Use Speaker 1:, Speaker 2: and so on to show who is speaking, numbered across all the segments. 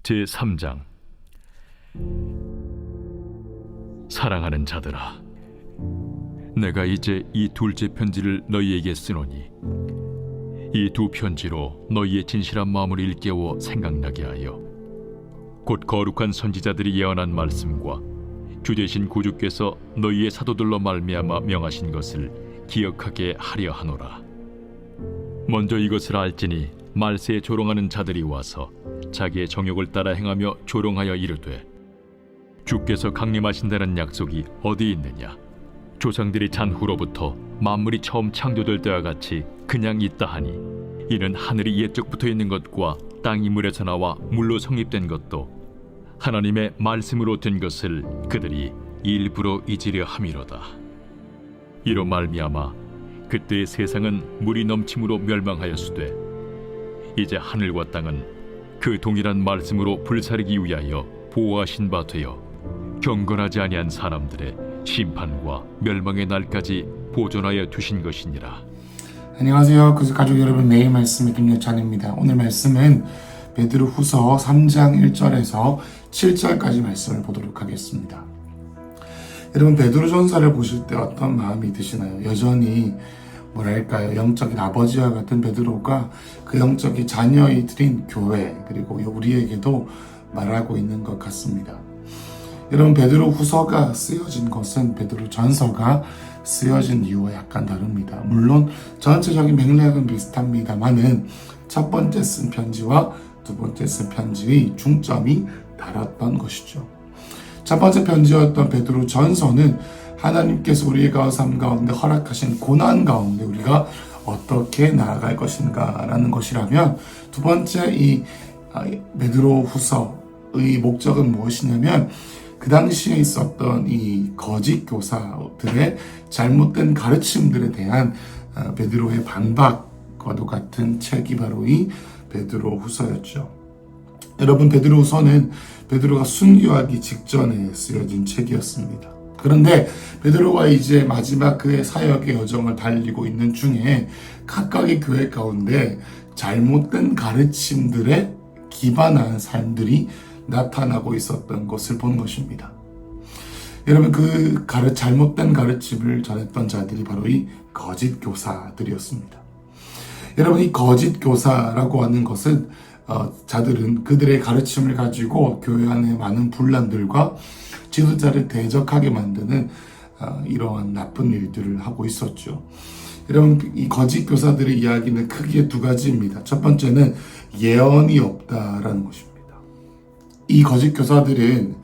Speaker 1: 제3장. 사랑하는 자들아, 내가 이제 이 둘째 편지를 너희에게 쓰노니 이 두 편지로 너희의 진실한 마음을 일깨워 생각나게 하여 곧 거룩한 선지자들이 예언한 말씀과 주 되신 구주께서 너희의 사도들로 말미암아 명하신 것을 기억하게 하려 하노라. 먼저 이것을 알지니 말세에 조롱하는 자들이 와서 자기의 정욕을 따라 행하며 조롱하여 이르되, 주께서 강림하신다는 약속이 어디 있느냐? 조상들이 잔 후로부터 만물이 처음 창조될 때와 같이 그냥 있다 하니, 이는 하늘이 옛적부터 있는 것과 땅이 물에서 나와 물로 성립된 것도 하나님의 말씀으로 된 것을 그들이 일부러 잊으려 함이로다. 이로 말미암아 그때의 세상은 물이 넘침으로 멸망하였으되, 이제 하늘과 땅은 그 동일한 말씀으로 불사르기 위하여 보호하신 바 되어 경건하지 아니한 사람들의 심판과 멸망의 날까지 보존하여 두신 것이니라.
Speaker 2: 안녕하세요. 가족 여러분, 매일 말씀의 김여찬입니다. 오늘 말씀은 베드로후서 3장 1절에서 7절까지 말씀을 보도록 하겠습니다. 여러분, 베드로전서를 보실 때 어떤 마음이 드시나요? 여전히 뭐랄까요, 영적인 아버지와 같은 베드로가 그 영적인 자녀이들인 교회, 그리고 우리에게도 말하고 있는 것 같습니다. 여러분, 베드로 후서가 쓰여진 것은 베드로 전서가 쓰여진 이유와 약간 다릅니다. 물론 전체적인 맥락은 비슷합니다만은 첫 번째 쓴 편지와 두 번째 쓴 편지의 중점이 달랐던 것이죠. 첫 번째 편지였던 베드로 전서는 하나님께서 우리의 삶 가운데 허락하신 고난 가운데 우리가 어떻게 나아갈 것인가 라는 것이라면, 두 번째 이 베드로 후서의 목적은 무엇이냐면, 그 당시에 있었던 이 거짓 교사들의 잘못된 가르침들에 대한 베드로의 반박과도 같은 책이 바로 이 베드로 후서였죠. 여러분, 베드로 후서는 베드로가 순교하기 직전에 쓰여진 책이었습니다. 그런데 베드로가 이제 마지막 그의 사역의 여정을 달리고 있는 중에 각각의 교회 가운데 잘못된 가르침들에 기반한 삶들이 나타나고 있었던 것을 본 것입니다. 여러분, 그 잘못된 가르침을 전했던 자들이 바로 이 거짓 교사들이었습니다. 여러분, 이 거짓 교사라고 하는 것은 자들은 그들의 가르침을 가지고 교회 안에 많은 분란들과 지도자를 대적하게 만드는 이러한 나쁜 일들을 하고 있었죠. 여러분, 이 거짓 교사들의 이야기는 크게 두 가지입니다. 첫 번째는 예언이 없다라는 것입니다. 이 거짓 교사들은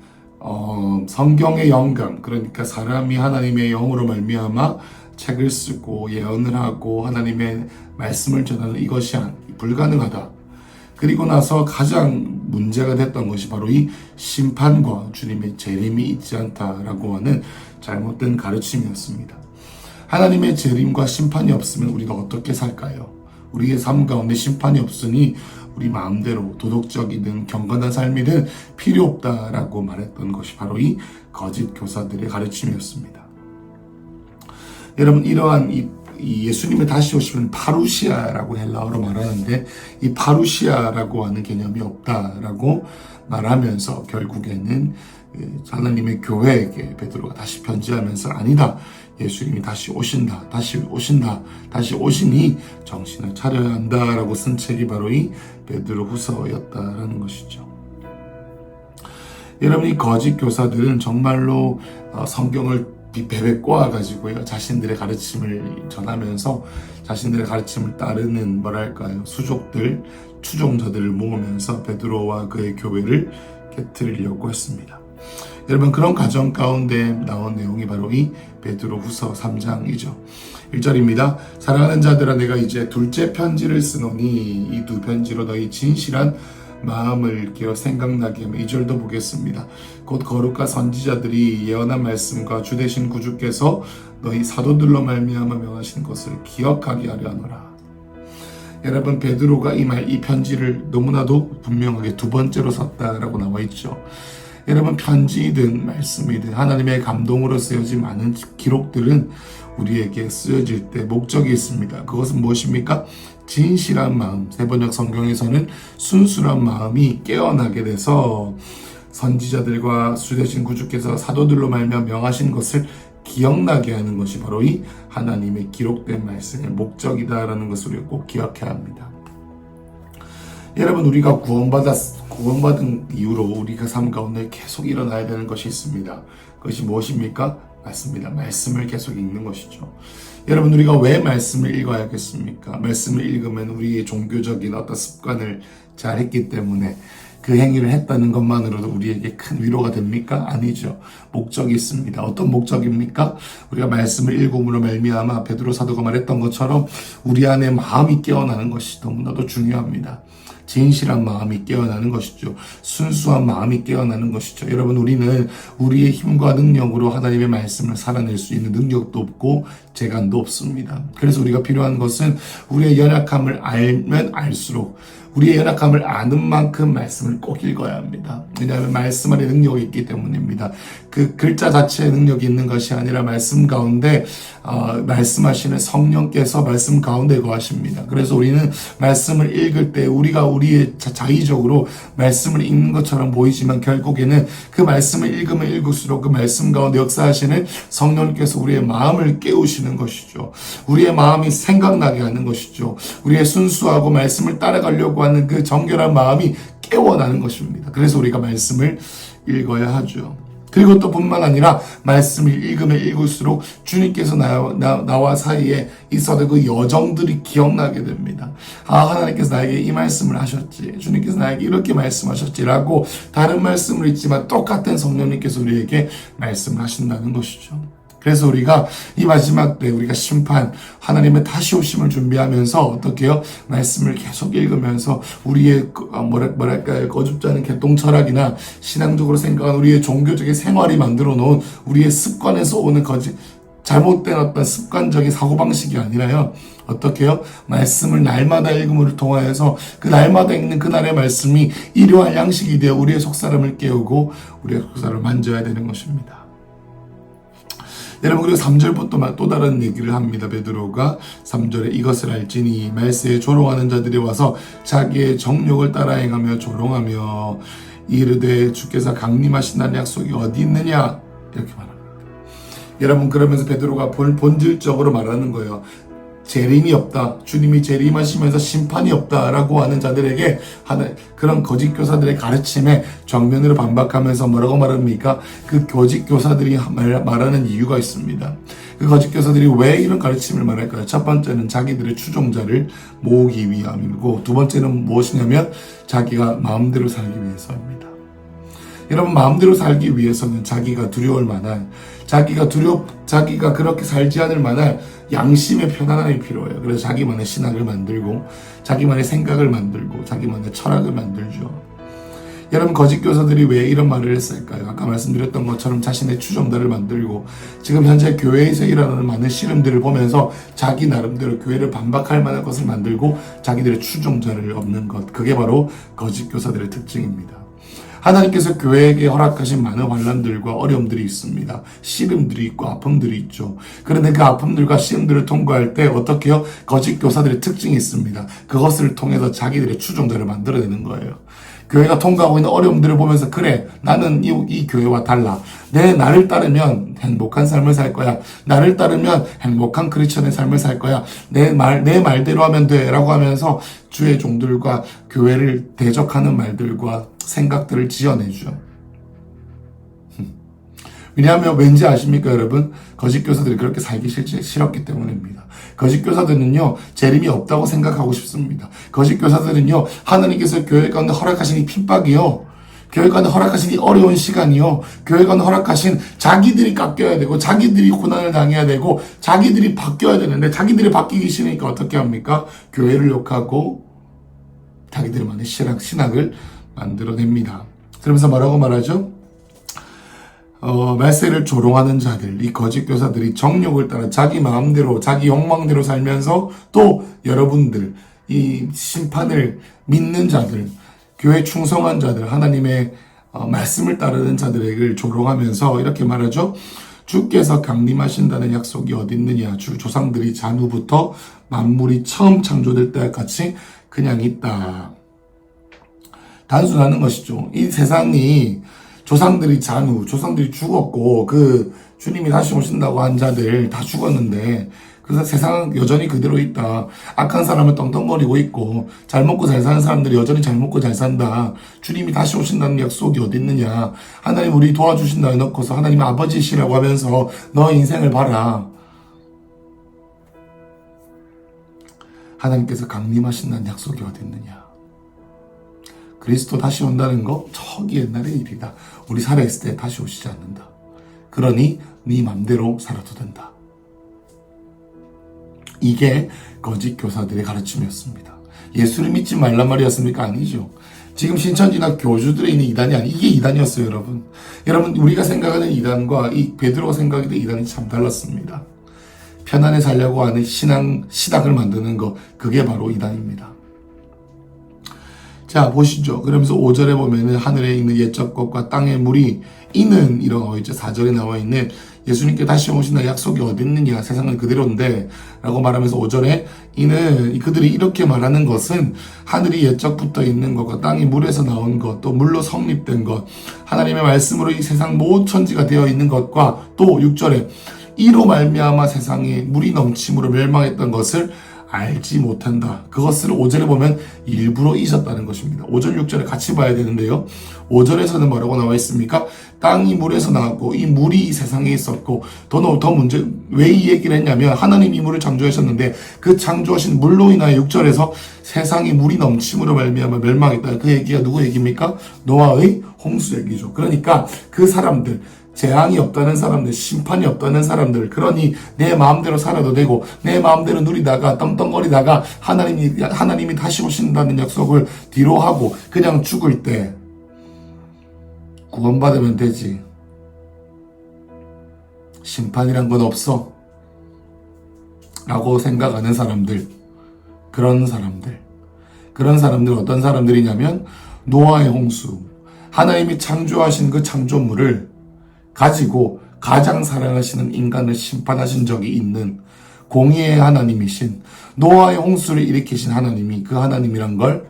Speaker 2: 성경의 영감, 그러니까 사람이 하나님의 영으로 말미암아 책을 쓰고 예언을 하고 하나님의 말씀을 전하는 이것이 불가능하다. 그리고 나서 가장 문제가 됐던 것이 바로 이 심판과 주님의 재림이 있지 않다라고 하는 잘못된 가르침이었습니다. 하나님의 재림과 심판이 없으면 우리가 어떻게 살까요? 우리의 삶 가운데 심판이 없으니 우리 마음대로 도덕적이든 경건한 삶이든 필요 없다라고 말했던 것이 바로 이 거짓 교사들의 가르침이었습니다. 여러분, 이러한 이 예수님의 다시 오시면 파루시아라고 헬라어로 말하는데, 이 파루시아라고 하는 개념이 없다라고 말하면서 결국에는 하나님의 교회에게 베드로가 다시 편지하면서, 아니다, 예수님이 다시 오신다, 다시 오시니 정신을 차려야 한다라고 쓴 책이 바로 이 베드로 후서였다라는 것이죠. 여러분, 이 거짓 교사들은 정말로 성경을 베베 꼬아가지고요, 자신들의 가르침을 전하면서 자신들의 가르침을 따르는 수족들, 추종자들을 모으면서 베드로와 그의 교회를 깨트리려고 했습니다. 여러분, 그런 과정 가운데 나온 내용이 바로 이 베드로 후서 3장이죠. 1절입니다. 사랑하는 자들아, 내가 이제 둘째 편지를 쓰노니 이 두 편지로 너희 진실한 마음을 기어 생각나게 하며, 2절도 보겠습니다. 곧 거룩한 선지자들이 예언한 말씀과 주 되신 구주께서 너희 사도들로 말미암아 명하신 것을 기억하게 하려 하노라. 여러분, 베드로가 이 편지를 너무나도 분명하게 두 번째로 썼다라고 나와 있죠. 여러분, 편지든 말씀이든 하나님의 감동으로 쓰여진 많은 기록들은 우리에게 쓰여질 때 목적이 있습니다. 그것은 무엇입니까? 진실한 마음, 세번역 성경에서는 순수한 마음이 깨어나게 돼서 선지자들과 주되신 구주께서 사도들로 말미암아 명하신 것을 기억나게 하는 것이 바로 이 하나님의 기록된 말씀의 목적이다라는 것을 우리가 꼭 기억해야 합니다. 여러분, 우리가 구원받은 이후로 우리가 삶 가운데 계속 일어나야 되는 것이 있습니다. 그것이 무엇입니까? 맞습니다. 말씀을 계속 읽는 것이죠. 여러분, 우리가 왜 말씀을 읽어야겠습니까? 말씀을 읽으면 우리의 종교적인 어떤 습관을 잘 했기 때문에 그 행위를 했다는 것만으로도 우리에게 큰 위로가 됩니까? 아니죠. 목적이 있습니다. 어떤 목적입니까? 우리가 말씀을 읽음으로 말미암아 베드로 사도가 말했던 것처럼 우리 안에 마음이 깨어나는 것이 너무나도 중요합니다. 진실한 마음이 깨어나는 것이죠. 순수한 마음이 깨어나는 것이죠. 여러분, 우리는 우리의 힘과 능력으로 하나님의 말씀을 살아낼 수 있는 능력도 없고 재간도 없습니다. 그래서 우리가 필요한 것은 우리의 연약함을 알면 알수록 우리의 연약함을 아는 만큼 말씀을 꼭 읽어야 합니다. 왜냐하면 말씀 안에 능력이 있기 때문입니다. 그 글자 자체에 능력이 있는 것이 아니라 말씀 가운데 말씀하시는 성령께서 말씀 가운데 거하십니다. 그래서 우리는 말씀을 읽을 때 우리가 우리의 자의적으로 말씀을 읽는 것처럼 보이지만 결국에는 그 말씀을 읽으면 읽을수록 그 말씀 가운데 역사하시는 성령께서 우리의 마음을 깨우시는 것이죠. 우리의 마음이 생각나게 하는 것이죠. 우리의 순수하고 말씀을 따라가려고 하는 그 정결한 마음이 깨어나는 것입니다. 그래서 우리가 말씀을 읽어야 하죠. 그리고 또 뿐만 아니라 말씀을 읽으면 읽을수록 주님께서 나와 사이에 있어도 그 여정들이 기억나게 됩니다. 하나님께서 나에게 이 말씀을 하셨지, 주님께서 나에게 이렇게 말씀하셨지라고 다른 말씀을 읽지만 똑같은 성령님께서 우리에게 말씀을 하신다는 것이죠. 그래서 우리가 이 마지막 때 우리가 심판, 하나님의 다시 오심을 준비하면서 어떻게 해요? 말씀을 계속 읽으면서 우리의 뭐랄까요? 어줍지 않은 개똥 철학이나 신앙적으로 생각한 우리의 종교적인 생활이 만들어 놓은 우리의 습관에서 오는 잘못된 어떤 습관적인 사고방식이 아니라요. 어떻게 해요? 말씀을 날마다 읽음을 통하여서 그 날마다 읽는 그날의 말씀이 일용할 양식이 되어 우리의 속사람을 깨우고 우리의 속사람을 만져야 되는 것입니다. 여러분, 그리고 3절부터 또 다른 얘기를 합니다. 베드로가 3절에 이것을 알지니 말세에 조롱하는 자들이 와서 자기의 정욕을 따라 행하며 조롱하며 이르되 주께서 강림하신다는 약속이 어디 있느냐 이렇게 말합니다. 여러분, 그러면서 베드로가 본질적으로 말하는 거예요. 재림이 없다. 주님이 재림하시면서 심판이 없다라고 하는 자들에게 그런 거짓 교사들의 가르침에 정면으로 반박하면서 뭐라고 말합니까? 그 거짓 교사들이 말하는 이유가 있습니다. 그 거짓 교사들이 왜 이런 가르침을 말할까요? 첫 번째는 자기들의 추종자를 모으기 위함이고, 두 번째는 무엇이냐면 자기가 마음대로 살기 위해서입니다. 여러분, 마음대로 살기 위해서는 자기가 두려울 만한, 자기가 그렇게 살지 않을 만한 양심의 편안함이 필요해요. 그래서 자기만의 신학을 만들고, 자기만의 생각을 만들고, 자기만의 철학을 만들죠. 여러분, 거짓 교사들이 왜 이런 말을 했을까요? 아까 말씀드렸던 것처럼 자신의 추종자를 만들고, 지금 현재 교회에서 일어나는 많은 시름들을 보면서 자기 나름대로 교회를 반박할 만한 것을 만들고 자기들의 추종자를 얻는 것, 그게 바로 거짓 교사들의 특징입니다. 하나님께서 교회에게 허락하신 많은 환난들과 어려움들이 있습니다. 시름들이 있고 아픔들이 있죠. 그런데 그 아픔들과 시름들을 통과할 때 어떻게 해요? 거짓 교사들의 특징이 있습니다. 그것을 통해서 자기들의 추종자를 만들어내는 거예요. 교회가 통과하고 있는 어려움들을 보면서, 그래, 나는 이 교회와 달라. 나를 따르면 행복한 삶을 살 거야. 나를 따르면 행복한 크리스천의 삶을 살 거야. 내 말대로 하면 돼. 라고 하면서 주의 종들과 교회를 대적하는 말들과 생각들을 지어내죠. 왜냐하면 왠지 아십니까, 여러분? 거짓 교사들이 그렇게 살기 싫었기 때문입니다. 거짓 교사들은요, 재림이 없다고 생각하고 싶습니다. 거짓 교사들은요, 하나님께서 교회 가운데 허락하신 이 핍박이요, 교회 가운데 허락하신 이 어려운 시간이요, 교회 가운데 허락하신 자기들이 깎여야 되고, 자기들이 고난을 당해야 되고, 자기들이 바뀌어야 되는데, 자기들이 바뀌기 싫으니까 어떻게 합니까? 교회를 욕하고, 자기들만의 신학을 만들어냅니다. 그러면서 뭐라고 말하죠? 말세를 조롱하는 자들, 이 거짓 교사들이 정욕을 따라 자기 마음대로, 자기 욕망대로 살면서, 또 여러분들, 이 심판을 믿는 자들, 교회 충성한 자들, 하나님의 말씀을 따르는 자들에게 조롱하면서 이렇게 말하죠. 주께서 강림하신다는 약속이 어디 있느냐. 주 조상들이 잔후부터 만물이 처음 창조될 때와 같이 그냥 있다. 단순하는 것이죠. 이 세상이 조상들이 조상들이 죽었고 그 주님이 다시 오신다고 한 자들 다 죽었는데 그래서 세상은 여전히 그대로 있다. 악한 사람은 떵떵거리고 있고 잘 먹고 잘 사는 사람들이 여전히 잘 먹고 잘 산다. 주님이 다시 오신다는 약속이 어디 있느냐. 하나님 우리 도와주신다 해놓고서 하나님 아버지시라고 하면서 너 인생을 봐라. 하나님께서 강림하신다는 약속이 어디 있느냐. 그리스도 다시 온다는 거 저기 옛날의 일이다. 우리 살아있을 때 다시 오시지 않는다. 그러니 네 맘대로 살아도 된다. 이게 거짓 교사들의 가르침이었습니다. 예수를 믿지 말란 말이었습니까? 아니죠. 지금 신천지나 교주들에 있는 이단이 이게 이단이었어요, 여러분. 여러분, 우리가 생각하는 이단과 이 베드로가 생각하는 이단이 참 달랐습니다. 편안히 살려고 하는 시닥을 만드는 거, 그게 바로 이단입니다. 자, 보시죠. 그러면서 5절에 보면은 하늘에 있는 옛적 것과 땅의 물이 이는 이런 이제 4절에 나와 있는 예수님께 다시 오신다 약속이 어디 있느냐. 세상은 그대로인데 라고 말하면서 5절에 이는 그들이 이렇게 말하는 것은 하늘이 옛적부터 있는 것과 땅이 물에서 나온 것, 또 물로 성립된 것, 하나님의 말씀으로 이 세상 모든 천지가 되어 있는 것과 또 6절에 이로 말미암아 세상에 물이 넘침으로 멸망했던 것을 알지 못한다. 그것을 5절에 보면 일부러 잊었다는 것입니다. 5절, 6절에 같이 봐야 되는데요. 5절에서는 뭐라고 나와 있습니까? 땅이 물에서 나왔고 이 물이 이 세상에 있었고 더 문제 왜 이 얘기를 했냐면 하나님이 물을 창조하셨는데 그 창조하신 물로 인하여 6절에서 세상이 물이 넘침으로 말미암아 멸망했다. 그 얘기가 누구 얘기입니까? 노아의 홍수 얘기죠. 그러니까 그 사람들 재앙이 없다는 사람들, 심판이 없다는 사람들, 그러니 내 마음대로 살아도 되고 내 마음대로 누리다가 떵떵거리다가 하나님이 다시 오신다는 약속을 뒤로 하고 그냥 죽을 때 구원받으면 되지. 심판이란 건 없어. 라고 생각하는 사람들, 그런 사람들 어떤 사람들이냐면 노아의 홍수, 하나님이 창조하신 그 창조물을 가지고 가장 사랑하시는 인간을 심판하신 적이 있는 공의의 하나님이신 노아의 홍수를 일으키신 하나님이 그 하나님이란 걸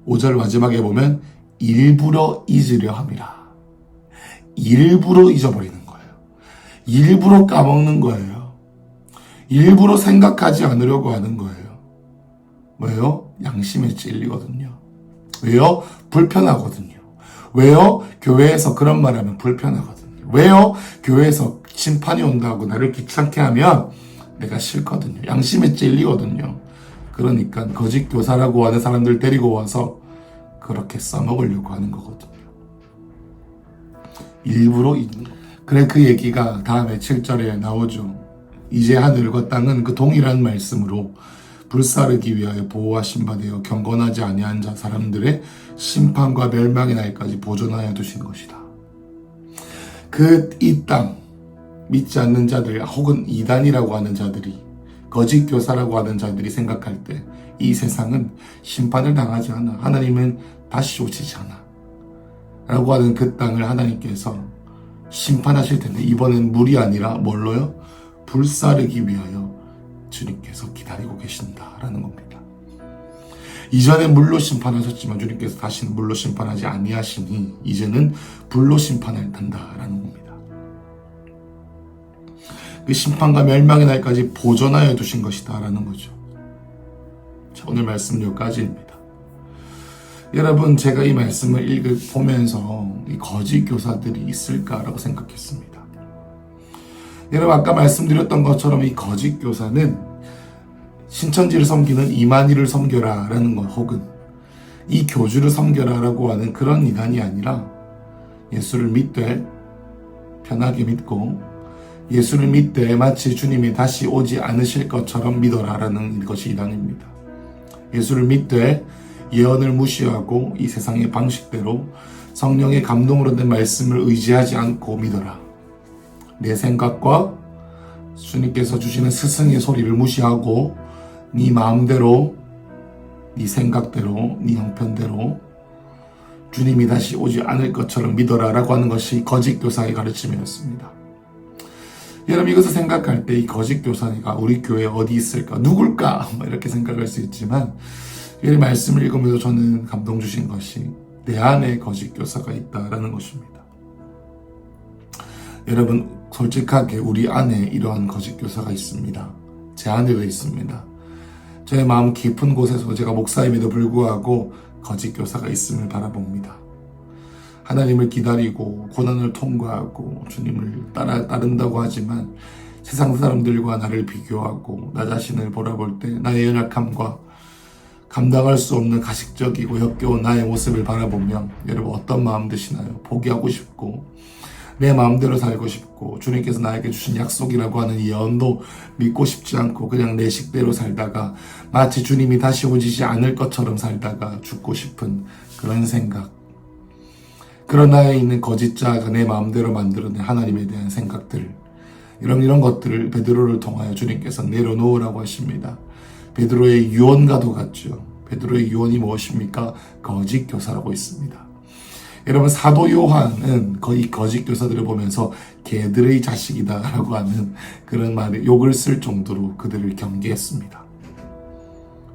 Speaker 2: 5절 마지막에 보면 일부러 잊으려 함이라. 일부러 잊어버리는 거예요. 일부러 까먹는 거예요. 일부러 생각하지 않으려고 하는 거예요. 왜요? 양심에 찔리거든요. 왜요? 불편하거든요. 왜요? 교회에서 그런 말하면 불편하거든요. 왜요? 교회에서 심판이 온다고 나를 귀찮게 하면 내가 싫거든요. 양심에 찔리거든요. 그러니까 거짓 교사라고 하는 사람들 데리고 와서 그렇게 써먹으려고 하는 거거든요. 일부러 있는 거예요. 그래 그 얘기가 다음에 7절에 나오죠. 이제 하늘과 땅은 그 동일한 말씀으로 불사르기 위하여 보호하신 바 되어 경건하지 아니한 자 사람들의 심판과 멸망의 날까지 보존하여 두신 것이다. 이 땅 믿지 않는 자들 혹은 이단이라고 하는 자들이 거짓 교사라고 하는 자들이 생각할 때 이 세상은 심판을 당하지 않아. 하나님은 다시 오시지 않아. 라고 하는 그 땅을 하나님께서 심판하실 텐데 이번엔 물이 아니라 뭘로요? 불사르기 위하여 주님께서 기다리고 계신다라는 겁니다. 이전에 물로 심판하셨지만 주님께서 다시는 물로 심판하지 아니하시니 이제는 불로 심판을 한다라는 겁니다. 그 심판과 멸망의 날까지 보존하여 두신 것이다라는 거죠. 자, 오늘 말씀 여기까지입니다. 여러분, 제가 이 말씀을 보면서 이 거짓 교사들이 있을까라고 생각했습니다. 여러분, 아까 말씀드렸던 것처럼 이 거짓 교사는 신천지를 섬기는 이만희를 섬겨라 라는 것, 혹은 이 교주를 섬겨라 라고 하는 그런 이단이 아니라 예수를 믿되 편하게 믿고 예수를 믿되 마치 주님이 다시 오지 않으실 것처럼 믿어라 라는 것이 이단입니다. 예수를 믿되 예언을 무시하고 이 세상의 방식대로 성령의 감동으로 된 말씀을 의지하지 않고 믿어라. 내 생각과 주님께서 주시는 스승의 소리를 무시하고 네 마음대로, 네 생각대로, 네 형편대로 주님이 다시 오지 않을 것처럼 믿어라 라고 하는 것이 거짓 교사의 가르침이었습니다. 여러분 이것을 생각할 때 이 거짓 교사가 우리 교회에 어디 있을까? 누굴까? 이렇게 생각할 수 있지만 이 말씀을 읽으면서 저는 감동 주신 것이 내 안에 거짓 교사가 있다라는 것입니다. 여러분 솔직하게 우리 안에 이러한 거짓 교사가 있습니다. 제 안에도 있습니다. 저의 마음 깊은 곳에서 제가 목사임에도 불구하고 거짓 교사가 있음을 바라봅니다. 하나님을 기다리고 고난을 통과하고 주님을 따른다고 하지만 세상 사람들과 나를 비교하고 나 자신을 바라볼 때 나의 연약함과 감당할 수 없는 가식적이고 역겨운 나의 모습을 바라보면 여러분 어떤 마음 드시나요? 포기하고 싶고 내 마음대로 살고 싶고 주님께서 나에게 주신 약속이라고 하는 이 연도 믿고 싶지 않고 그냥 내 식대로 살다가 마치 주님이 다시 오시지 않을 것처럼 살다가 죽고 싶은 그런 생각, 그런 나에 있는 거짓자가 내 마음대로 만들어낸 하나님에 대한 생각들, 이런 것들을 베드로를 통하여 주님께서 내려놓으라고 하십니다. 베드로의 유언과도 같죠. 베드로의 유언이 무엇입니까? 거짓 교사라고 있습니다. 여러분 사도 요한은 거의 거짓 교사들을 보면서 개들의 자식이다라고 하는 그런 말에 욕을 쓸 정도로 그들을 경계했습니다.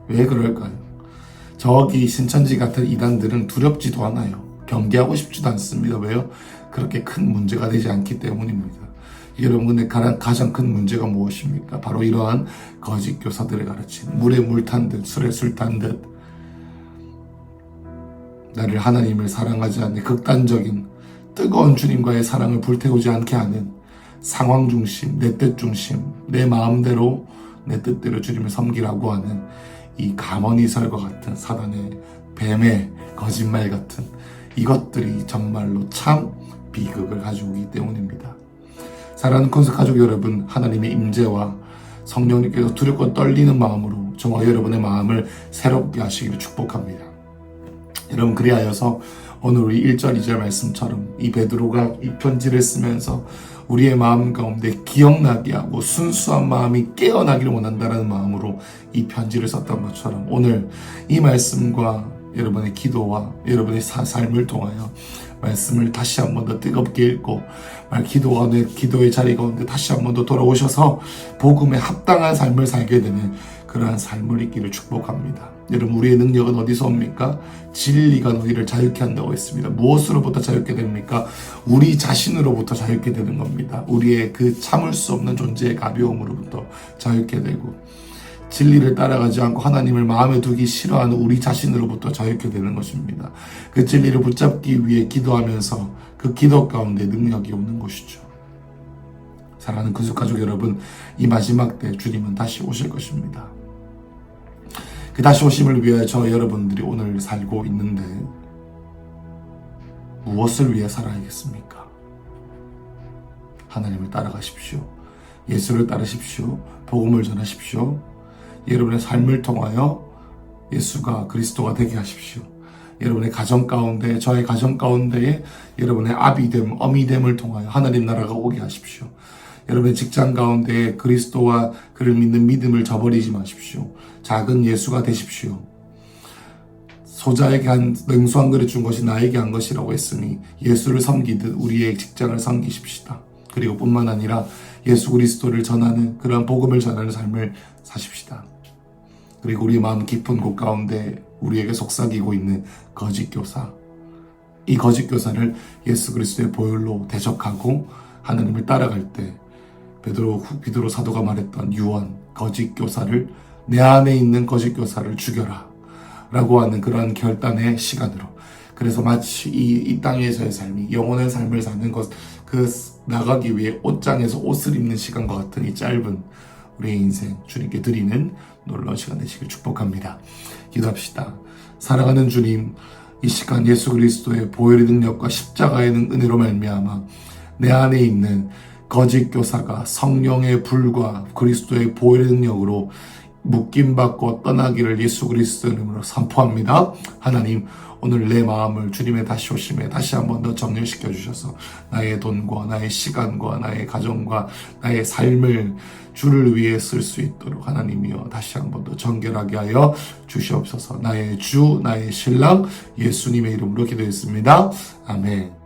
Speaker 2: 왜 그럴까요? 저기 신천지 같은 이단들은 두렵지도 않아요. 경계하고 싶지도 않습니다. 왜요? 그렇게 큰 문제가 되지 않기 때문입니다. 여러분 근데 가장 큰 문제가 무엇입니까? 바로 이러한 거짓 교사들의 가르침, 물에 물 탄 듯 술에 술 탄 듯 나를 하나님을 사랑하지 않는 극단적인 뜨거운 주님과의 사랑을 불태우지 않게 하는 상황 중심, 내 뜻 중심, 내 마음대로 내 뜻대로 주님을 섬기라고 하는 이 가머니설과 같은 사단의 뱀의 거짓말 같은 이것들이 정말로 참 비극을 가지고 오기 때문입니다. 사랑하는 콘스 가족 여러분, 하나님의 임재와 성령님께서 두렵고 떨리는 마음으로 저와 여러분의 마음을 새롭게 하시기를 축복합니다. 여러분 그리하여서 오늘 우리 1절 2절 말씀처럼 이 베드로가 이 편지를 쓰면서 우리의 마음 가운데 기억나게 하고 순수한 마음이 깨어나기를 원한다는 마음으로 이 편지를 썼던 것처럼 오늘 이 말씀과 여러분의 기도와 여러분의 삶을 통하여 말씀을 다시 한 번 더 뜨겁게 읽고 기도의 자리 가운데 다시 한 번 더 돌아오셔서 복음에 합당한 삶을 살게 되는 그러한 삶을 있기를 축복합니다. 여러분 우리의 능력은 어디서 옵니까? 진리가 너희를 자유케 한다고 했습니다. 무엇으로부터 자유케 됩니까? 우리 자신으로부터 자유케 되는 겁니다. 우리의 그 참을 수 없는 존재의 가벼움으로부터 자유케 되고 진리를 따라가지 않고 하나님을 마음에 두기 싫어하는 우리 자신으로부터 자유케 되는 것입니다. 그 진리를 붙잡기 위해 기도하면서 그 기도 가운데 능력이 오는 것이죠. 사랑하는 그수가족 여러분, 이 마지막 때 주님은 다시 오실 것입니다. 그 다시 오심을 위해 저 여러분들이 오늘 살고 있는데 무엇을 위해 살아야겠습니까? 하나님을 따라가십시오. 예수를 따르십시오. 복음을 전하십시오. 여러분의 삶을 통하여 예수가 그리스도가 되게 하십시오. 여러분의 가정 가운데, 저의 가정 가운데에 여러분의 아비됨, 어미됨을 통하여 하나님 나라가 오게 하십시오. 여러분의 직장 가운데 그리스도와 그를 믿는 믿음을 저버리지 마십시오. 작은 예수가 되십시오. 소자에게 한 냉수 한 그릇 준 것이 나에게 한 것이라고 했으니 예수를 섬기듯 우리의 직장을 섬기십시다. 그리고 뿐만 아니라 예수 그리스도를 전하는 그러한 복음을 전하는 삶을 사십시다. 그리고 우리 마음 깊은 곳 가운데 우리에게 속삭이고 있는 거짓 교사, 이 거짓 교사를 예수 그리스도의 보혈로 대적하고 하나님을 따라갈 때 베드로 사도가 말했던 유언, 거짓 교사를, 내 안에 있는 거짓 교사를 죽여라 라고 하는 그러한 결단의 시간으로, 그래서 마치 이 땅에서의 삶이 영원한 삶을 사는 것, 나가기 위해 옷장에서 옷을 입는 시간과 같은 이 짧은 우리의 인생 주님께 드리는 놀라운 시간 되시길 축복합니다. 기도합시다. 사랑하는 주님, 이 시간 예수 그리스도의 보혈의 능력과 십자가의 은혜로 말미암아 내 안에 있는 거짓 교사가 성령의 불과 그리스도의 보혈의 능력으로 묶임받고 떠나기를 예수 그리스도의 이름으로 선포합니다. 하나님, 오늘 내 마음을 주님의 다시 오심에 다시 한 번 더 정렬시켜 주셔서 나의 돈과 나의 시간과 나의 가정과 나의 삶을 주를 위해 쓸 수 있도록 하나님이여 다시 한 번 더 정결하게 하여 주시옵소서. 나의 주, 나의 신랑 예수님의 이름으로 기도했습니다. 아멘.